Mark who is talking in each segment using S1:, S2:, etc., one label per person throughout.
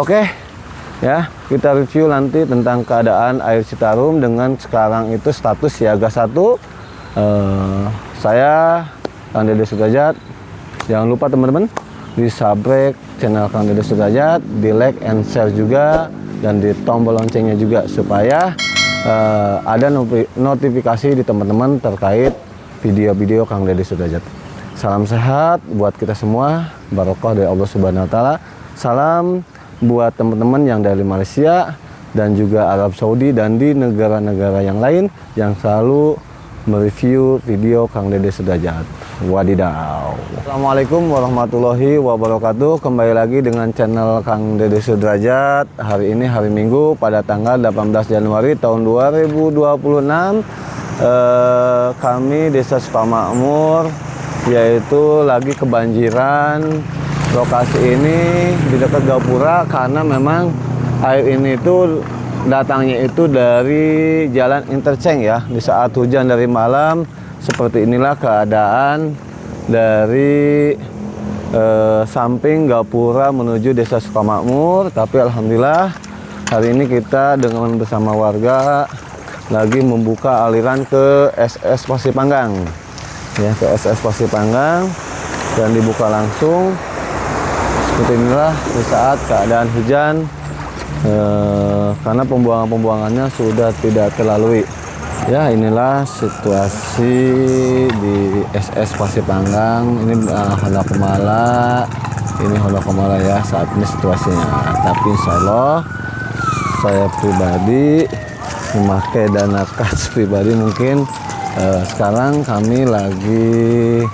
S1: Oke, ya kita review nanti tentang keadaan air Citarum dengan sekarang itu status siaga 1. Saya Kang Dede Sudrajat. Jangan lupa teman-teman di subscribe channel Kang Dede Sudrajat, di like and share juga, dan di tombol loncengnya juga supaya ada notifikasi di teman-teman terkait video-video Kang Dede Sudrajat. Salam sehat buat kita semua, barokah dari Allah Subhanahu wa taala. Salam buat teman-teman yang dari Malaysia dan juga Arab Saudi dan di negara-negara yang lain yang selalu mereview video Kang Dede Sudrajat. Wadidaw. Assalamualaikum warahmatullahi wabarakatuh. Kembali lagi dengan channel Kang Dede Sudrajat. Hari ini hari Minggu pada tanggal 18 Januari tahun 2026. Kami Desa Sukamakmur yaitu lagi kebanjiran. Lokasi ini di dekat Gapura karena memang air ini itu datangnya itu dari jalan interchange ya. Di saat hujan dari malam seperti inilah keadaan dari samping Gapura menuju Desa Sukamakmur. Tapi alhamdulillah hari ini kita dengan bersama warga lagi membuka aliran ke SS Pasir Panggang ya, ke SS Pasir Panggang, dan dibuka langsung seperti inilah di saat keadaan hujan karena pembuangannya sudah tidak terlalui ya. Inilah situasi di SS Pasir Panggang. Ini Honda Kumala, ini Honda Kumala ya saat ini situasinya. Tapi insya Allah saya pribadi memakai dana kas pribadi mungkin sekarang kami lagi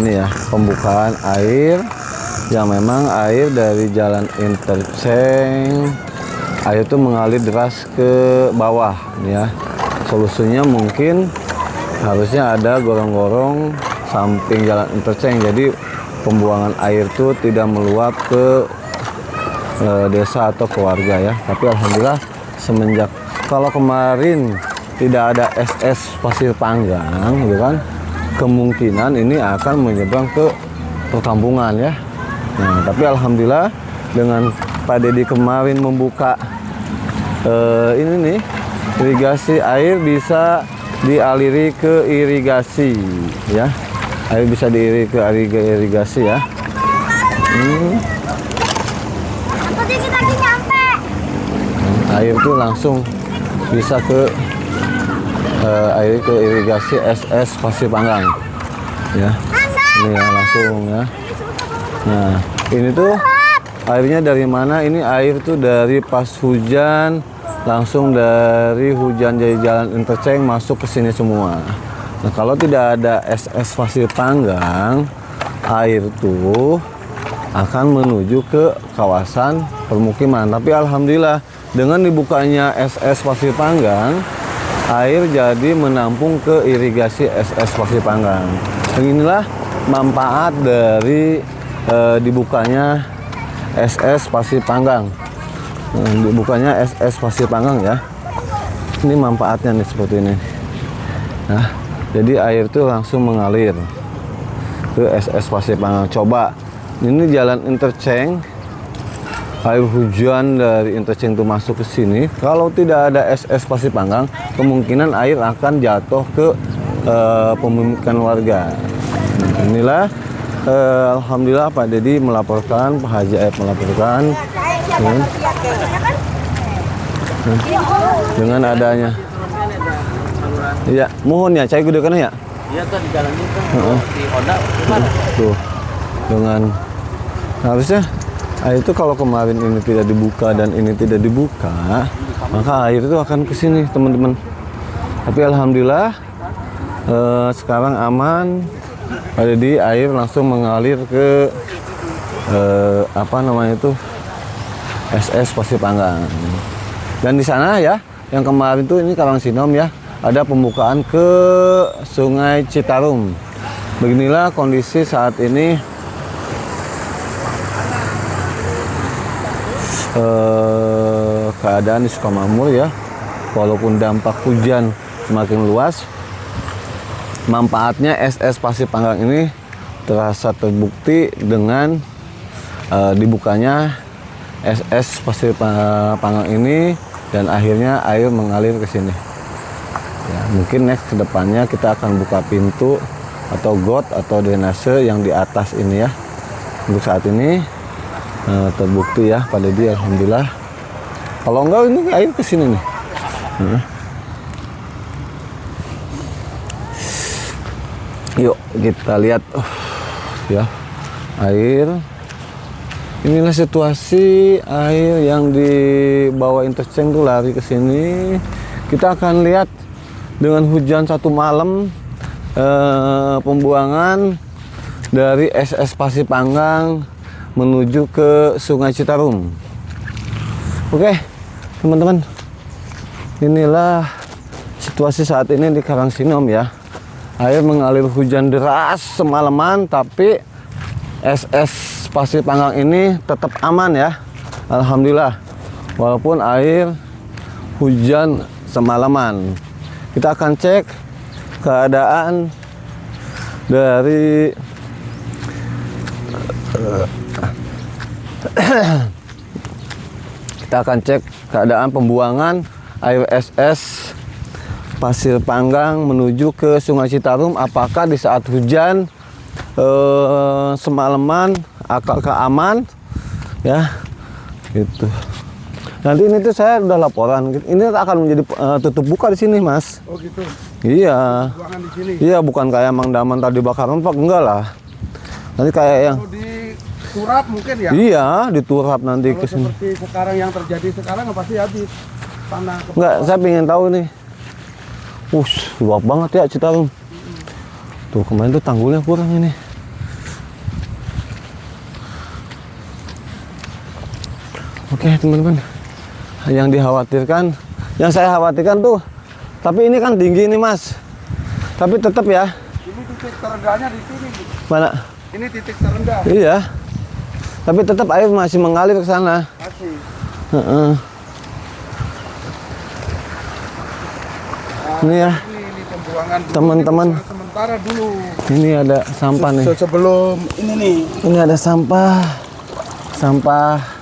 S1: ini ya pembukaan air yang memang air dari jalan interchange air itu mengalir deras ke bawah ya. Solusinya mungkin harusnya ada gorong-gorong samping jalan interchange, jadi pembuangan air itu tidak meluap ke desa atau ke warga ya. Tapi alhamdulillah semenjak kalau kemarin tidak ada SS Pasir Panggang gitu kan, kemungkinan ini akan menyeberang ke perkampungan ya. Nah, tapi alhamdulillah dengan Pak Dedi kemarin membuka ini nih irigasi, air bisa dialiri ke irigasi ya. Air bisa dialiri ke irigasi ya. Air itu langsung bisa ke air ke irigasi SS Pasir Panggang ya. Ini ya langsung ya. Nah, ini tuh airnya dari mana? Ini air tuh dari pas hujan, langsung dari hujan dari jalan interchange masuk ke sini semua. Nah, kalau tidak ada SS Pasir Panggang, air tuh akan menuju ke kawasan permukiman. Tapi alhamdulillah dengan dibukanya SS Pasir Panggang, air jadi menampung ke irigasi SS Pasir Panggang. Inilah manfaat dari dibukanya SS Pasir Panggang. Dibukanya SS Pasir Panggang ya. Ini manfaatnya nih seperti ini. Nah, jadi air itu langsung mengalir ke SS Pasir Panggang. Coba, ini jalan interchange, air hujan dari interchange itu masuk ke sini. Kalau tidak ada SS Pasir Panggang, kemungkinan air akan jatuh ke pemukiman warga. Inilah alhamdulillah Pak Dedi melaporkan, Pak Haji Aib melaporkan dengan adanya ya, mohon ya saya gunakan ya.
S2: Iya tuh di jalan itu di Honda
S1: tuh dengan harusnya air itu kalau kemarin ini tidak dibuka dan ini tidak dibuka, maka air itu akan ke sini teman-teman. Tapi alhamdulillah sekarang aman. Jadi air langsung mengalir ke apa namanya itu SS Pasir Panggang. Dan di sana ya, yang kemarin tuh ini Karangsinom ya, ada pembukaan ke Sungai Citarum. Beginilah kondisi saat ini keadaan di Sukamakmur ya. Walaupun dampak hujan semakin luas, manfaatnya SS Pasir Panggang ini terasa terbukti dengan dibukanya SS Pasir Panggang ini, dan akhirnya air mengalir ke sini. Ya, mungkin next kedepannya kita akan buka pintu atau got atau drainase yang di atas ini ya. Untuk saat ini terbukti ya pada dia, alhamdulillah. Kalau enggak ini air ke sini nih. Yuk kita lihat ya air. Inilah situasi air yang di bawah interchange tuh lari ke sini. Kita akan lihat dengan hujan satu malam pembuangan dari SS Pasir Panggang menuju ke Sungai Citarum. Oke, teman-teman. Inilah situasi saat ini di Karangsinom ya. Air mengalir hujan deras semalaman, tapi SS Pasir Panggang ini tetap aman ya, alhamdulillah. Walaupun air hujan semalaman, kita akan cek keadaan dari kita akan cek keadaan pembuangan air SS Pasir Panggang menuju ke Sungai Citarum. Apakah di saat hujan semalaman apakah aman ya gitu. Nanti ini tuh saya udah laporan, ini akan menjadi tutup buka di sini Mas.
S3: Oh gitu.
S1: Iya.
S3: Buangan di sini.
S1: Iya, bukan kayak Mang Daman tadi bakar rempak, enggak lah. Nanti kayak yang
S3: Diturap mungkin ya.
S1: iya diturap nanti
S3: Kalau
S1: ke sini.
S3: seperti sekarang yang terjadi sekarang pasti habis tanah.
S1: Enggak, saya pengen tahu nih. Luap banget ya Citarum. Tuh kemarin tuh tanggulnya kurang ini. Oke teman-teman, yang dikhawatirkan, yang saya khawatirkan tuh, tapi ini kan tinggi nih Mas. Tapi tetap ya.
S3: Ini titik terendahnya di sini.
S1: Mana?
S3: Ini titik terendah.
S1: Iya. Tapi tetap air masih mengalir ke sana.
S3: Masih.
S1: Heeh. Ini ya.
S3: Ini pembuangan dulu.
S1: Teman-teman.
S3: Ini sementara dulu.
S1: Ini ada sampah nih.
S3: Sebelum ini nih.
S1: Ini ada sampah. Sampah.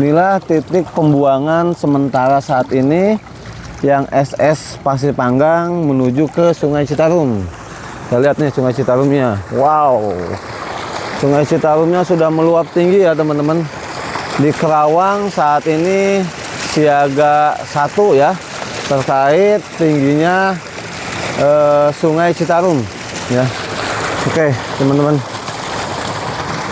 S1: Inilah titik pembuangan sementara saat ini yang SS Pasir Panggang menuju ke Sungai Citarum. Kita lihat nih Sungai Citarumnya. Wow. Sungai Citarumnya sudah meluap tinggi ya teman-teman. Di Kerawang saat ini siaga 1 ya terkait tingginya Sungai Citarum ya. Oke teman-teman.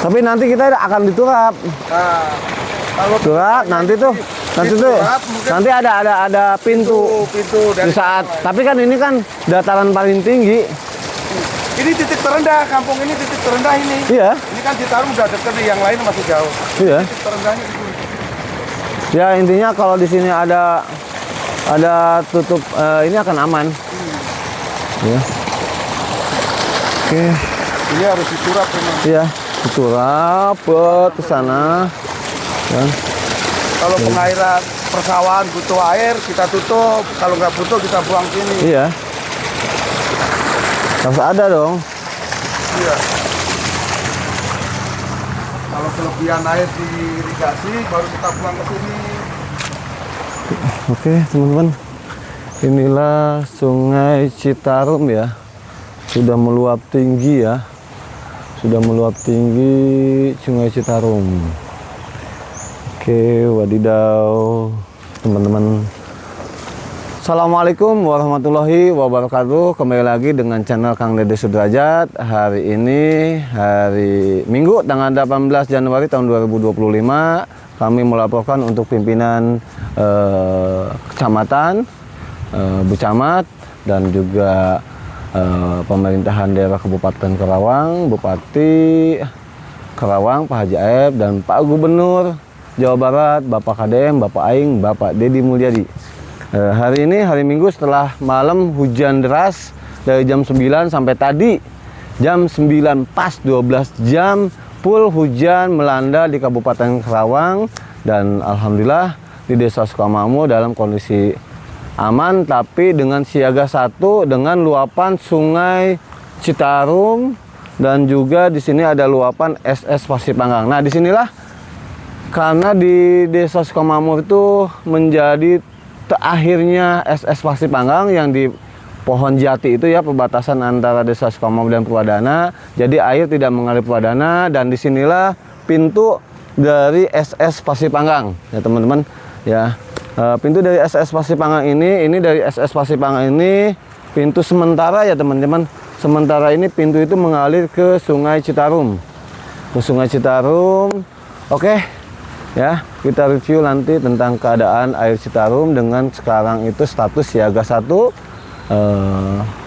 S1: Tapi nanti kita akan diturap.
S3: Nah, kalau
S1: Turap nanti tuh nanti ada pintu
S3: dari
S1: di saat. Tapi kan ini kan dataran paling tinggi.
S3: ini titik terendah, kampung ini titik terendah ini.
S1: Iya.
S3: Ini kan Citarum udah deket nih, yang lain masih jauh.
S1: Iya.
S3: Titik terendahnya itu.
S1: Ya intinya kalau di sini ada tutup ini akan aman. Ya. Oke.
S3: Ini harus diturap memang.
S1: Iya, diturap ke sana. Ya.
S3: Kalau pengairan persawahan butuh air, kita tutup. Kalau nggak butuh, kita buang sini.
S1: Iya. Harus ada dong.
S3: Iya. Kalau kelebihan air di irigasi, baru kita buang ke sini.
S1: Oke teman-teman, inilah Sungai Citarum ya, sudah meluap tinggi ya, sudah meluap tinggi Sungai Citarum. Oke, wadidaw teman-teman. Assalamualaikum warahmatullahi wabarakatuh. Kembali lagi dengan channel Kang Dede Sudrajat. Hari ini hari Minggu tanggal 18 Januari tahun 2025. Kami melaporkan untuk pimpinan kecamatan, becamat, dan juga pemerintahan daerah Kabupaten Kerawang, Bupati Kerawang, Pak Haji Aep, dan Pak Gubernur Jawa Barat, Bapak Kadem, Bapak Aing, Bapak Dedi Mulyadi. Hari ini hari Minggu setelah malam hujan deras dari jam 9 sampai tadi jam 9 pas 12 jam full hujan melanda di Kabupaten Kerawang, dan alhamdulillah di Desa Sukamakmur dalam kondisi aman, tapi dengan siaga 1 dengan luapan Sungai Citarum, dan juga di sini ada luapan SS Pasir Panggang. Nah, disinilah karena di Desa Sukamakmur itu menjadi terakhirnya SS Pasir Panggang yang di Pohon Jati itu ya, perbatasan antara Desa Sukamakmur dan Purwadana. Jadi air tidak mengalir Purwadana, dan disinilah pintu dari SS Pasir Panggang ya teman-teman ya. Pintu dari SS Pasir Panggang ini dari SS Pasir Panggang ini pintu sementara ya teman-teman. Sementara ini pintu itu mengalir ke Sungai Citarum. Oke ya, kita review nanti tentang keadaan air Citarum dengan sekarang itu status siaga 1.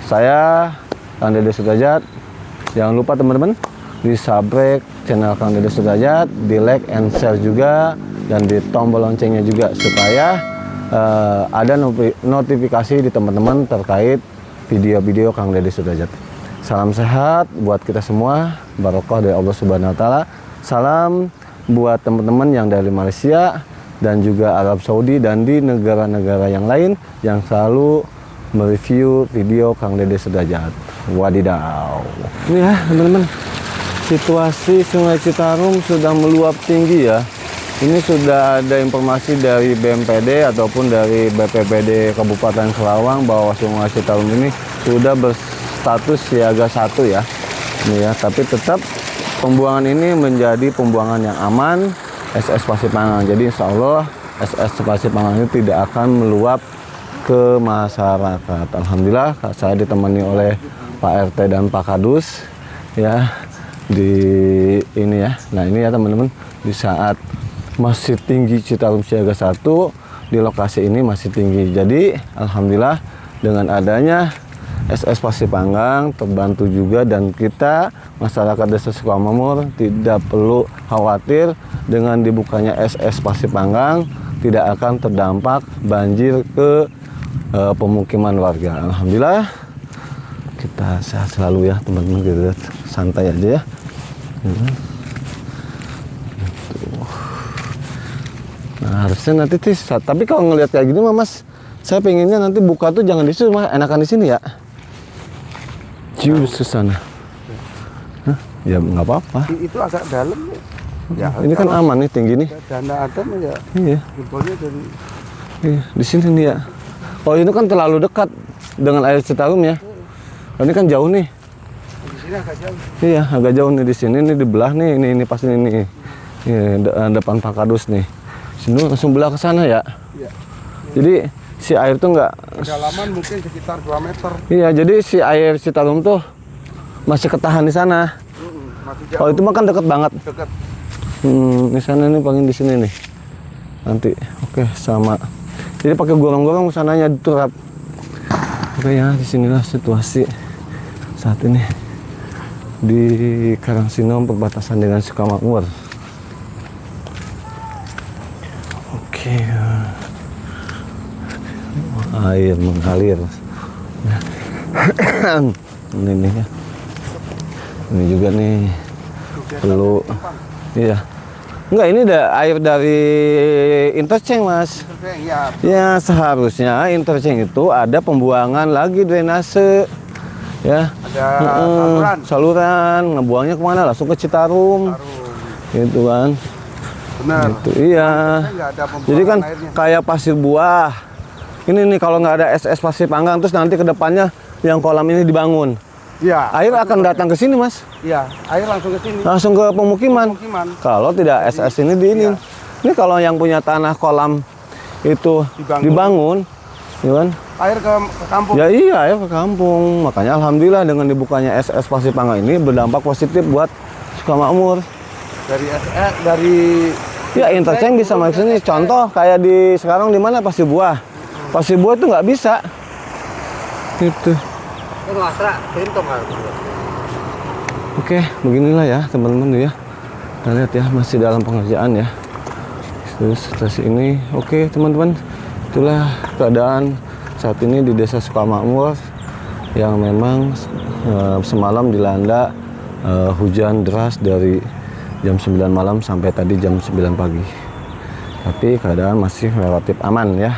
S1: Saya Kang Dede Sudrajat. Jangan lupa teman-teman di subscribe channel Kang Dede Sudrajat, di like and share juga, dan di tombol loncengnya juga supaya ada notifikasi di teman-teman terkait video-video Kang Dede Sudrajat. Salam sehat buat kita semua, barokah dari Allah Subhanahu wa taala. Salam buat teman-teman yang dari Malaysia dan juga Arab Saudi dan di negara-negara yang lain yang selalu mereview video Kang Dede Sudrajat. Wadidaw. Ini ya teman-teman, situasi Sungai Citarum sudah meluap tinggi ya. Ini sudah ada informasi dari BMPD ataupun dari BPBD Kabupaten Kerawang bahwa Sungai Citarum ini sudah berstatus siaga 1 ya. Ini ya, tapi tetap pembuangan ini menjadi pembuangan yang aman SS Pasir Panggang. Jadi insya Allah SS Pasir Panggang ini tidak akan meluap ke masyarakat. Alhamdulillah saya ditemani oleh Pak RT dan Pak Kadus ya di ini ya. Nah ini ya teman-teman, di saat masih tinggi Citarum siaga 1 di lokasi ini masih tinggi. Jadi alhamdulillah dengan adanya SS Pasir Panggang terbantu juga, dan kita masyarakat Desa Sukamakmur tidak perlu khawatir dengan dibukanya SS Pasir Panggang tidak akan terdampak banjir ke pemukiman warga. Alhamdulillah kita sehat selalu ya teman-teman, kita santai aja ya. Nah harusnya nanti tapi kalau ngelihat kayak gini Mas, saya pengennya nanti buka tuh jangan di situ, enakan di sini ya. Justru sana. Ya nggak apa-apa.
S3: Itu agak dalam ya.
S1: Ini kan aman nih, tinggi nih.
S3: Dana Adam ya.
S1: Iya.
S3: Jempolnya dari.
S1: Iya, di sini nih ya. Oh ini kan terlalu dekat dengan air Citarum ya. Ini kan jauh nih.
S3: Di sini agak jauh.
S1: Iya, agak jauh nih di sini, nih di belah nih, ini pas ini. Depan Pak Kadus nih. Sini langsung belah ke sana ya.
S3: Iya.
S1: Jadi si air tuh nggak.
S3: Kedalaman mungkin sekitar 2 meter.
S1: Iya, jadi si air Citarum tuh masih ketahan di sana.
S3: Masih jauh.
S1: Oh itu mah kan deket banget.
S3: Dekat.
S1: Di sana nih, paling di sini nih. Nanti, oke sama. Jadi pakai gorong-gorong sananya diturap. Oke ya, disinilah situasi saat ini di Karangsinom perbatasan dengan Sukamakmur. Oke, air mengalir. Ini nih ya. Ini juga nih perlu. Iya. Enggak, ini air dari interchange Mas.
S3: Ya.
S1: Ya seharusnya interchange itu ada pembuangan lagi drainase. Ya.
S3: Ada
S1: saluran. Ngebuangnya kemana? Langsung ke Citarum. Gitu kan.
S3: Benar.
S1: Gitu, iya. Jadi kan
S3: airnya.
S1: kayak pasir buah. Ini nih kalau nggak ada SS Pasir Panggang, terus nanti ke depannya yang kolam ini dibangun.
S3: Iya.
S1: Air akan datang ke sini Mas.
S3: Iya, air langsung ke sini.
S1: Langsung ke pemukiman. Kalau tidak SS ini diinin. Ini kalau yang punya tanah kolam itu dibangun, ya kan?
S3: Air ke kampung.
S1: Ya iya, air ke kampung. Makanya alhamdulillah dengan dibukanya SS Pasir Panggang ini berdampak positif buat Sukamakmur.
S3: Dari
S1: Ya interchange bisa masuk sini. Contoh kayak di sekarang di mana Pasir Buah. Pasir Buah itu nggak bisa. Gitu. Oke, beginilah ya teman-teman ya. Kita lihat ya, masih dalam pengerjaan ya. Situasi ini, oke teman-teman. Itulah keadaan saat ini di Desa Sukamakmur yang memang semalam dilanda hujan deras dari jam 9 malam sampai tadi jam 9 pagi. Tapi keadaan masih relatif aman ya.